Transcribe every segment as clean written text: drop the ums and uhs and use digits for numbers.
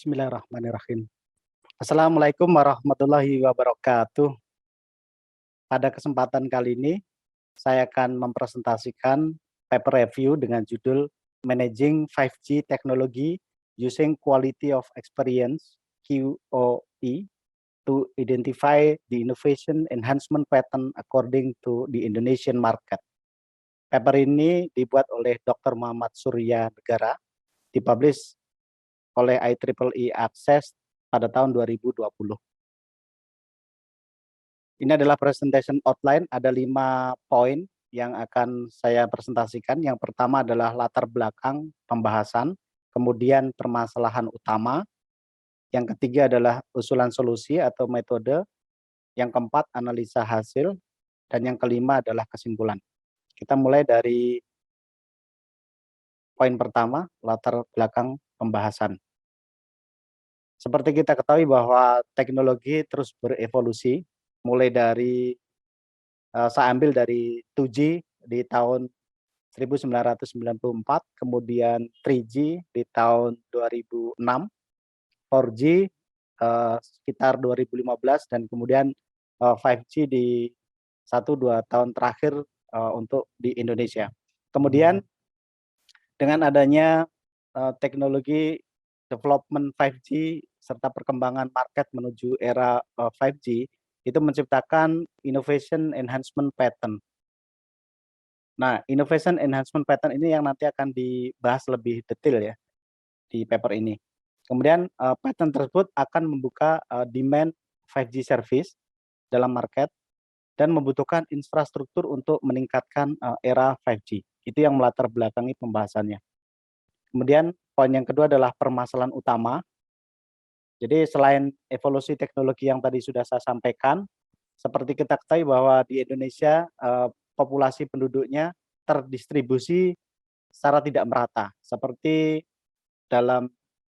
Bismillahirrahmanirrahim. Assalamualaikum warahmatullahi wabarakatuh. Pada kesempatan kali ini, saya akan mempresentasikan paper review dengan judul Managing 5G Technology Using Quality of Experience (QoE) to Identify the Innovation Enhancement Pattern According to the Indonesian Market. Paper ini dibuat oleh Dr. Muhammad Surya Negara, dipublish oleh IEEE Access pada tahun 2020. Ini adalah presentation outline, ada 5 poin yang akan saya presentasikan. Yang pertama adalah latar belakang pembahasan, kemudian permasalahan utama, yang ketiga adalah usulan solusi atau metode, yang keempat analisa hasil, dan yang kelima adalah kesimpulan. Kita mulai dari poin pertama, latar belakang pembahasan. Seperti kita ketahui bahwa teknologi terus berevolusi, mulai dari saya ambil dari 2G di tahun 1994, kemudian 3G di tahun 2006, 4G sekitar 2015, dan kemudian 5G di 1-2 tahun terakhir untuk di Indonesia. Kemudian dengan adanya teknologi development 5G serta perkembangan market menuju era 5G, itu menciptakan innovation enhancement pattern. Nah, innovation enhancement pattern ini yang nanti akan dibahas lebih detail ya di paper ini. Kemudian pattern tersebut akan membuka demand 5G service dalam market dan membutuhkan infrastruktur untuk meningkatkan era 5G. Itu yang melatar belakangi pembahasannya. Kemudian poin yang kedua adalah permasalahan utama. Jadi selain evolusi teknologi yang tadi sudah saya sampaikan, seperti kita ketahui bahwa di Indonesia populasi penduduknya terdistribusi secara tidak merata. Seperti dalam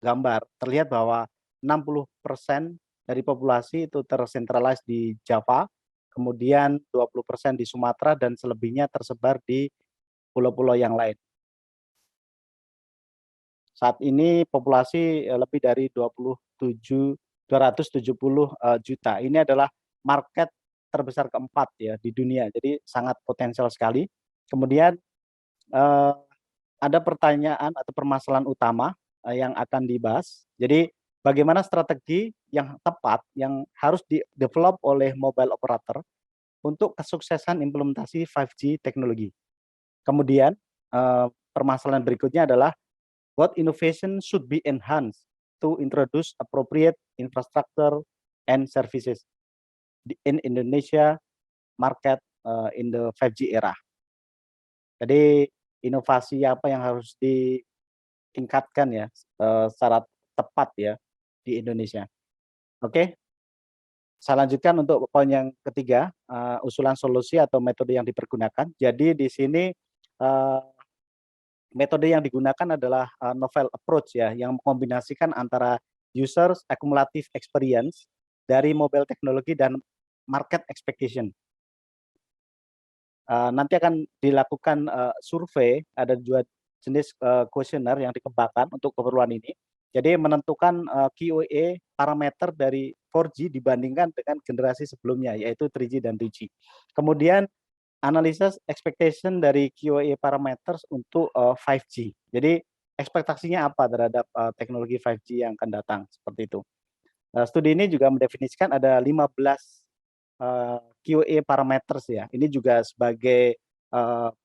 gambar terlihat bahwa 60% dari populasi itu tersentralize di Java, kemudian 20% di Sumatera, dan selebihnya tersebar di pulau-pulau yang lain. Saat ini populasi lebih dari 270 juta. Ini adalah market terbesar keempat ya di dunia, jadi sangat potensial sekali. Kemudian ada pertanyaan atau permasalahan utama yang akan dibahas. Jadi bagaimana strategi yang tepat yang harus di-develop oleh mobile operator untuk kesuksesan implementasi 5G teknologi. Kemudian permasalahan berikutnya adalah what innovation should be enhanced to introduce appropriate infrastructure and services in Indonesia market in the 5G era. Jadi inovasi apa yang harus ditingkatkan ya secara tepat ya di Indonesia. Oke, saya lanjutkan untuk poin yang ketiga, usulan solusi atau metode yang dipergunakan. Jadi di sini metode yang digunakan adalah novel approach ya, yang mengkombinasikan antara users accumulative experience dari mobile teknologi dan market expectation. Nanti akan dilakukan survei, ada 2 jenis kuesioner yang dikembangkan untuk keperluan ini. Jadi menentukan QoE parameter dari 4G dibandingkan dengan generasi sebelumnya, yaitu 3G dan 2G. Kemudian analysis expectation dari QoE parameters untuk 5G. Jadi ekspektasinya apa terhadap teknologi 5G yang akan datang, seperti itu. Studi ini juga mendefinisikan ada 15 QoE parameters ya. Ini juga sebagai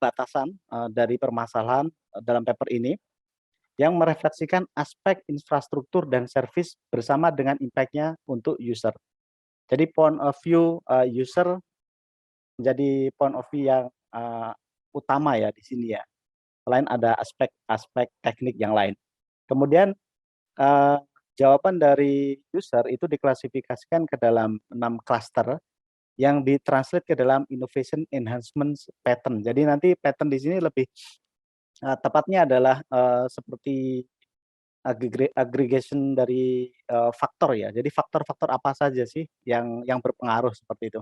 batasan dari permasalahan dalam paper ini yang merefleksikan aspek infrastruktur dan service bersama dengan impact-nya untuk user. Jadi point of view user menjadi point of view yang utama ya di sini ya. Selain ada aspek-aspek teknik yang lain. Kemudian jawaban dari user itu diklasifikasikan ke dalam 6 cluster yang ditranslate ke dalam innovation enhancement pattern. Jadi nanti pattern di sini lebih tepatnya adalah seperti aggregation dari faktor ya. Jadi faktor-faktor apa saja sih yang berpengaruh seperti itu.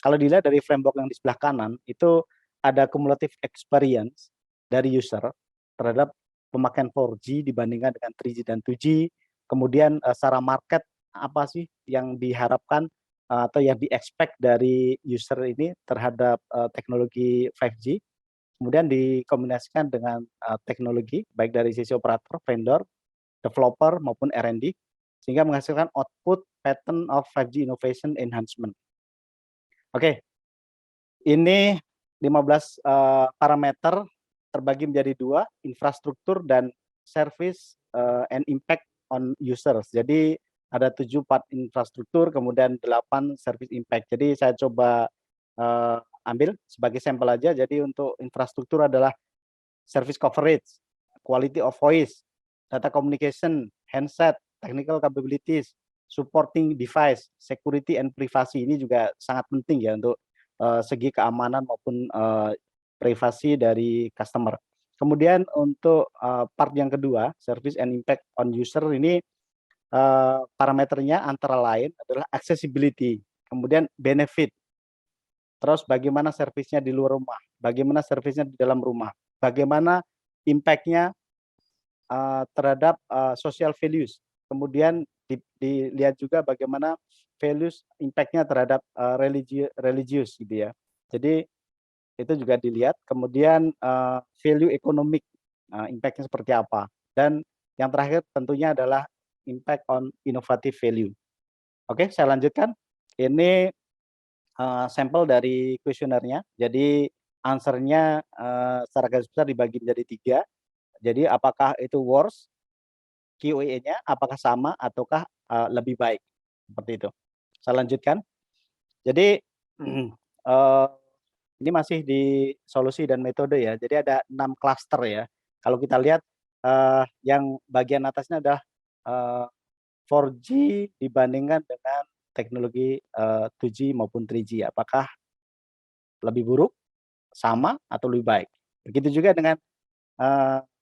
Kalau dilihat dari framework yang di sebelah kanan, itu ada cumulative experience dari user terhadap pemakaian 4G dibandingkan dengan 3G dan 2G, kemudian secara market apa sih yang diharapkan atau yang di-expect dari user ini terhadap teknologi 5G, kemudian dikombinasikan dengan teknologi baik dari sisi operator, vendor, developer maupun R&D sehingga menghasilkan output pattern of 5G innovation enhancement. Oke, ini 15 parameter terbagi menjadi dua, infrastruktur dan service and impact on users. Jadi ada 7 part infrastruktur, kemudian 8 service impact. Jadi saya coba ambil sebagai sampel aja. Jadi untuk infrastruktur adalah service coverage, quality of voice, data communication, handset, technical capabilities, supporting device, security and privacy. Ini juga sangat penting ya untuk segi keamanan maupun privasi dari customer. Kemudian untuk part yang kedua, service and impact on user ini parameternya antara lain adalah accessibility, kemudian benefit, terus bagaimana servisnya di luar rumah, bagaimana servisnya di dalam rumah, bagaimana impact-nya terhadap social values, kemudian dilihat juga bagaimana values impact-nya terhadap religius gitu ya. Jadi itu juga dilihat, kemudian value ekonomik, impact-nya seperti apa, dan yang terakhir tentunya adalah impact on innovative value. Oke, saya lanjutkan. Ini sampel dari kuesionernya. Jadi answernya secara garis besar dibagi menjadi 3. Jadi apakah itu worse, QoE-nya apakah sama ataukah lebih baik, seperti itu. Saya lanjutkan. Jadi ini masih di solusi dan metode ya. Jadi ada 6 klaster ya. Kalau kita lihat yang bagian atasnya adalah 4G dibandingkan dengan teknologi 2G maupun 3G. Apakah lebih buruk, sama, atau lebih baik? Begitu juga dengan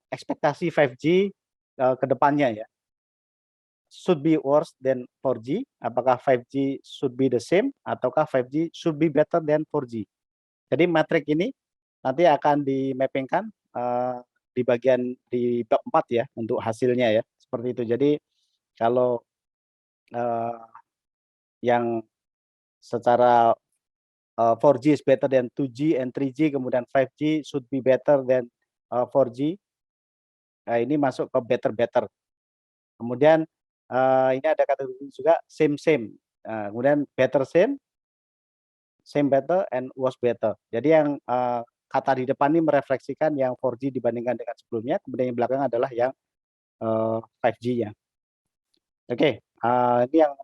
ekspektasi 5G ke depannya ya. Should be worse than 4G, apakah 5G should be the same, ataukah 5G should be better than 4G. Jadi metrik ini nanti akan di-mappingkan di bagian di bab 4 ya untuk hasilnya ya, seperti itu. Jadi kalau yang secara 4G is better than 2G and 3G, kemudian 5G should be better than 4G. Nah, ini masuk ke better. Kemudian ini ada kategori juga same. Kemudian better same better, and worse better. Jadi yang kata di depan ini merefleksikan yang 4G dibandingkan dengan sebelumnya, kemudian yang belakang adalah yang 5G-nya. Oke, ini yang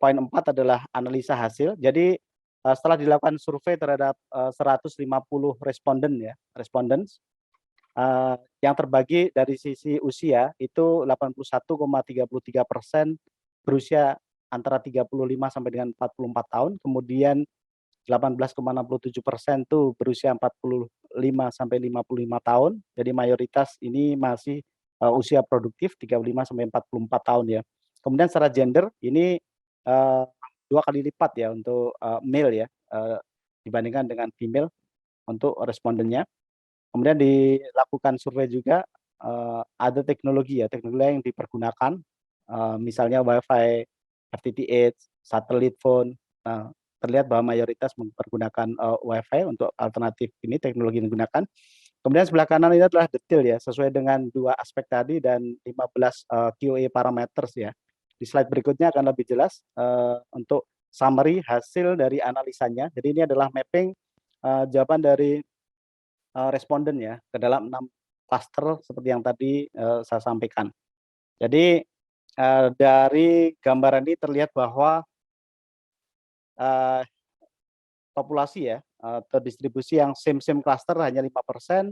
poin 4 adalah analisa hasil. Jadi setelah dilakukan survei terhadap 150 responden ya, respondents, yang terbagi dari sisi usia itu 81,33% berusia antara 35 sampai dengan 44 tahun, kemudian 18,67% tuh berusia 45 sampai 55 tahun. Jadi mayoritas ini masih usia produktif 35 sampai 44 tahun ya. Kemudian secara gender ini 2 kali lipat ya untuk male ya dibandingkan dengan female untuk respondennya. Kemudian dilakukan survei juga ada teknologi yang dipergunakan, misalnya WiFi, FTTH, satelit phone. Nah, terlihat bahwa mayoritas mempergunakan WiFi untuk alternatif ini teknologi yang digunakan. Kemudian sebelah kanan ini adalah detail ya, sesuai dengan 2 aspek tadi dan 15 QoE parameters ya. Di slide berikutnya akan lebih jelas untuk summary hasil dari analisanya. Jadi ini adalah mapping jawaban dari responden ya ke dalam 6 klaster seperti yang tadi saya sampaikan. Jadi dari gambaran ini terlihat bahwa populasi ya terdistribusi yang same cluster hanya 5%,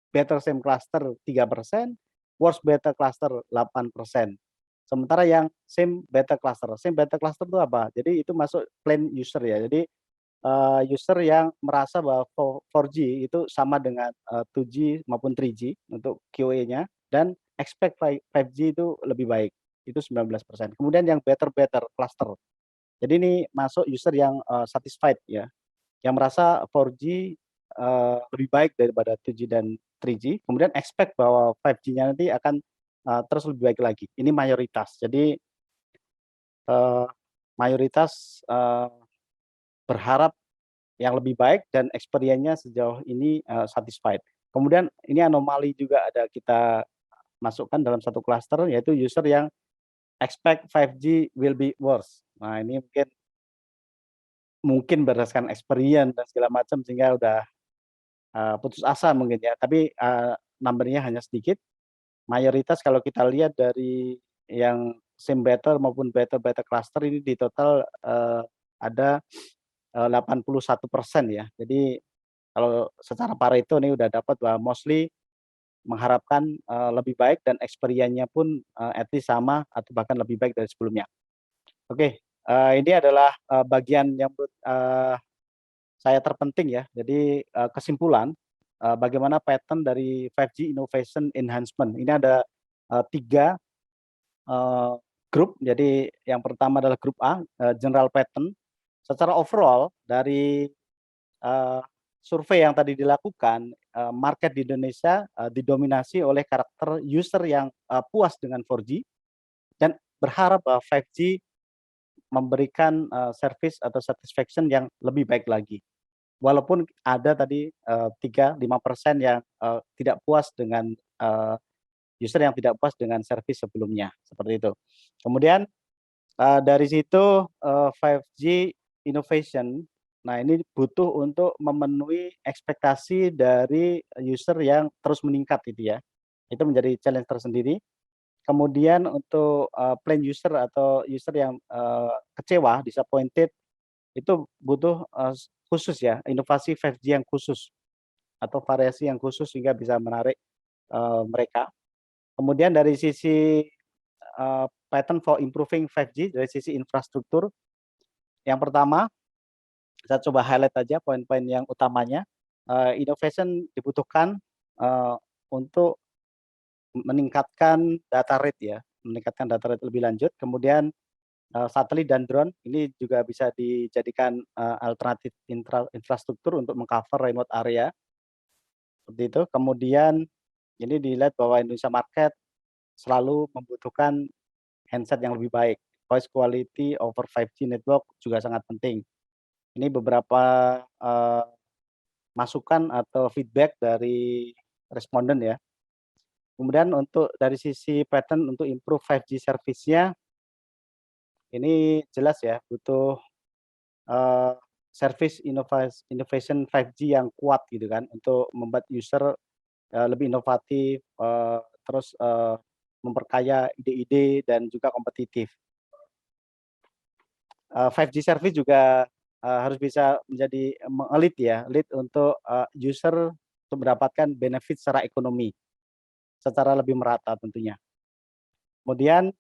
better same cluster 3%, worse better cluster 8%. Sementara yang same better cluster itu apa? Jadi itu masuk plain user ya. Jadi user yang merasa bahwa 4G itu sama dengan 2G maupun 3G untuk QoE-nya dan expect 5G itu lebih baik, itu 19%. Kemudian yang better cluster. Jadi ini masuk user yang satisfied ya, yang merasa 4G lebih baik daripada 2G dan 3G, kemudian expect bahwa 5G-nya nanti akan terus lebih baik lagi. Ini mayoritas. Jadi, eee, mayoritas, berharap yang lebih baik dan experience-nya sejauh ini, satisfied. Kemudian ini anomali juga ada kita masukkan dalam satu klaster, yaitu user yang expect 5G will be worse. Nah, ini mungkin berdasarkan experience dan segala macam sehingga udah, putus asa mungkin ya, tapi, number-nya hanya sedikit. Mayoritas kalau kita lihat dari yang same better maupun better cluster ini di total, ada, 81% ya. Jadi kalau secara Pareto nih udah dapat bahwa mostly mengharapkan, lebih baik dan experience-nya pun, at least sama atau bahkan lebih baik dari sebelumnya. Oke, ini adalah, bagian yang saya terpenting ya. Jadi, kesimpulan, bagaimana pattern dari 5G innovation enhancement. Ini ada, 3, eee, grup. Jadi yang pertama adalah grup A, general pattern. Secara overall dari, eee, survei yang tadi dilakukan, market di Indonesia, didominasi oleh karakter user yang, puas dengan 4G dan berharap bahwa 5G memberikan, service atau satisfaction yang lebih baik lagi. Walaupun ada tadi, 3-5% yang, tidak puas dengan, user yang tidak puas dengan servis sebelumnya, seperti itu. Kemudian, dari situ, 5G innovation, nah ini butuh untuk memenuhi ekspektasi dari user yang terus meningkat gitu ya. Itu menjadi challenge tersendiri. Kemudian untuk, plain user atau user yang, kecewa, disappointed, itu butuh, khusus ya, inovasi 5G yang khusus atau variasi yang khusus sehingga bisa menarik, mereka. Kemudian dari sisi, pattern for improving 5G dari sisi infrastruktur, yang pertama saya coba highlight aja poin-poin yang utamanya, innovation dibutuhkan, untuk meningkatkan data rate ya, meningkatkan data rate lebih lanjut. Kemudian, satelit dan drone ini juga bisa dijadikan, alternatif infrastruktur untuk meng-cover remote area, seperti itu. Kemudian ini dilihat bahwa Indonesia market selalu membutuhkan handset yang lebih baik. Voice quality over 5G network juga sangat penting. Ini beberapa, eee, masukan atau feedback dari responden ya. Kemudian untuk dari sisi pattern untuk improve 5G service-nya, ini jelas ya butuh, eee, service innovation 5G yang kuat gitu kan, untuk membuat user, lebih inovatif, terus, memperkaya ide-ide dan juga kompetitif. 5G service juga, harus bisa menjadi lead ya, lead untuk, user untuk mendapatkan benefit secara ekonomi, secara lebih merata tentunya. Kemudian,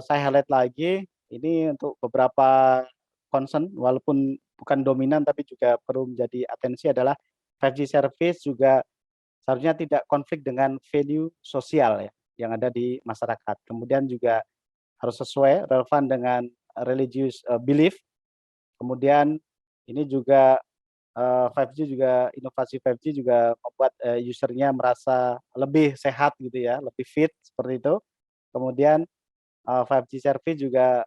saya highlight lagi, ini untuk beberapa concern walaupun bukan dominan tapi juga perlu menjadi atensi adalah 5G service juga seharusnya tidak konflik dengan value sosial ya, yang ada di masyarakat. Kemudian juga harus sesuai, relevan dengan religious, belief. Kemudian ini juga, 5G juga inovasi 5G juga membuat, user-nya merasa lebih sehat gitu ya, lebih fit, seperti itu. Kemudian, 5G service juga,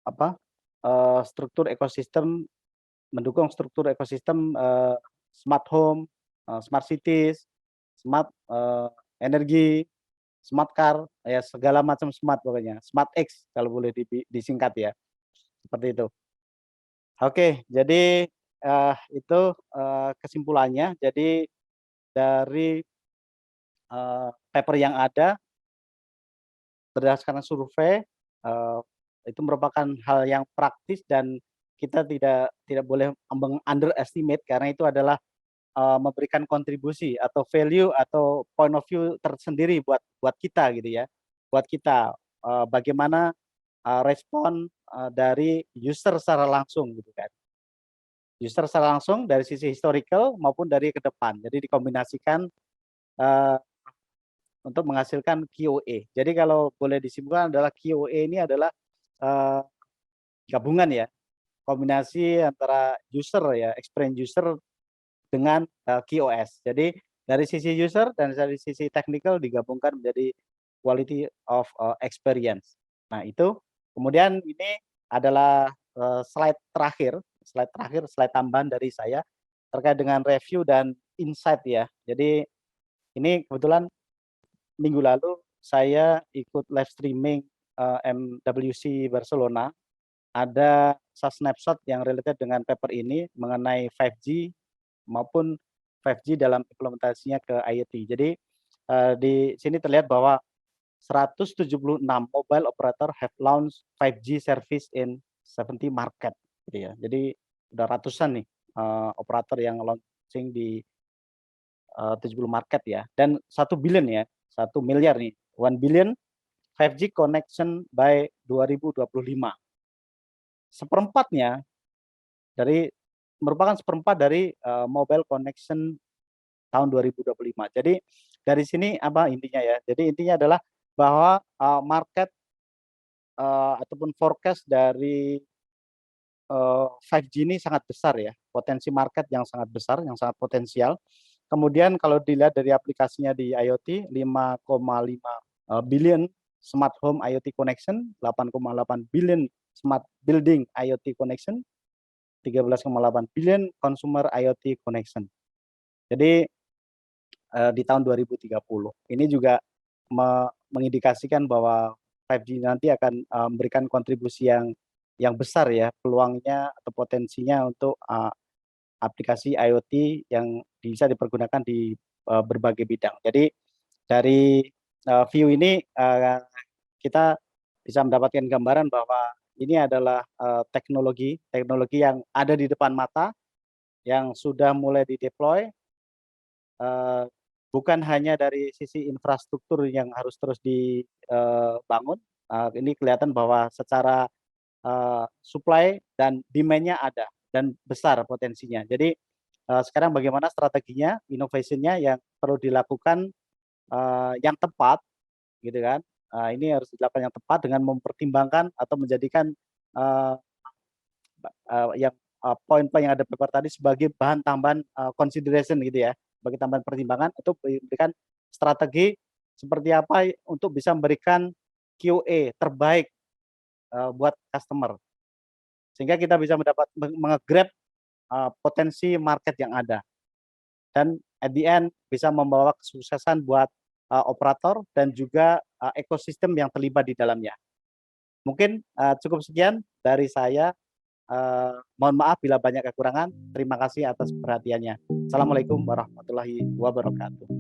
apa, struktur ekosistem mendukung struktur ekosistem, smart home, smart cities, smart, energi, smart car, ya segala macam smart pokoknya, smart X kalau boleh disingkat ya, seperti itu. Oke, jadi, itu, kesimpulannya. Jadi dari, paper yang ada berdasarkan survei, itu merupakan hal yang praktis dan kita tidak boleh underestimate karena itu adalah, memberikan kontribusi atau value atau point of view tersendiri buat buat kita gitu ya. Buat kita, bagaimana, respon, dari user secara langsung gitu kan. User secara langsung dari sisi historical maupun dari ke depan. Jadi dikombinasikan, eee, untuk menghasilkan QoE. Jadi kalau boleh disimpulkan adalah QoE ini adalah, eee, gabungan ya, kombinasi antara user ya, experience user dengan, QoS. Jadi Dari sisi user dan dari sisi technical digabungkan menjadi quality of experience. Nah itu, kemudian ini adalah, slide tambahan dari saya, terkait dengan review dan insight ya. Jadi ini kebetulan minggu lalu saya ikut live streaming, MWC Barcelona, ada snapshot yang related dengan paper ini mengenai 5G maupun 5G dalam implementasinya ke IoT. Jadi, di sini terlihat bahwa 176 mobile operator have launched 5G service in 70 market gitu ya. Jadi udah ratusan nih, operator yang launching di, 70 market ya, dan 1 billion ya, 1 miliar nih, 1 billion 5G connection by 2025. Seperempatnya dari merupakan seperempat dari, mobile connection tahun 2025. Jadi dari sini apa intinya ya, jadi intinya adalah bahwa, market, ataupun forecast dari, 5G ini sangat besar ya, potensi market yang sangat besar, yang sangat potensial. Kemudian kalau dilihat dari aplikasinya di IoT 5,5, billion smart home IoT connection, 8,8 billion smart building IoT connection, 13,8 billion consumer IoT connection. Jadi, di tahun 2030. Ini juga mengindikasikan bahwa 5G nanti akan, memberikan kontribusi yang besar ya, peluangnya atau potensinya untuk, aplikasi IoT yang bisa dipergunakan di, berbagai bidang. Jadi dari, view ini, kita bisa mendapatkan gambaran bahwa ini adalah, teknologi teknologi yang ada di depan mata, yang sudah mulai di-deploy, eee, bukan hanya dari sisi infrastruktur yang harus terus dibangun, ini kelihatan bahwa secara, supply dan demand-nya ada dan besar potensinya. Jadi, sekarang bagaimana strateginya, innovation-nya yang perlu dilakukan, yang tepat gitu kan, ini harus dilakukan yang tepat dengan mempertimbangkan atau menjadikan, eee yang, poin-poin yang ada paper tadi sebagai bahan tambahan, consideration gitu ya, sebagai tambahan pertimbangan untuk memberikan strategi seperti apa untuk bisa memberikan QA terbaik, buat customer. Sehingga kita bisa mendapat grab potensi market yang ada dan at the end bisa membawa kesuksesan buat, operator dan juga, ekosistem yang terlibat di dalamnya. Mungkin, cukup sekian dari saya. Mohon maaf bila banyak kekurangan. Terima kasih atas perhatiannya. Assalamualaikum warahmatullahi wabarakatuh.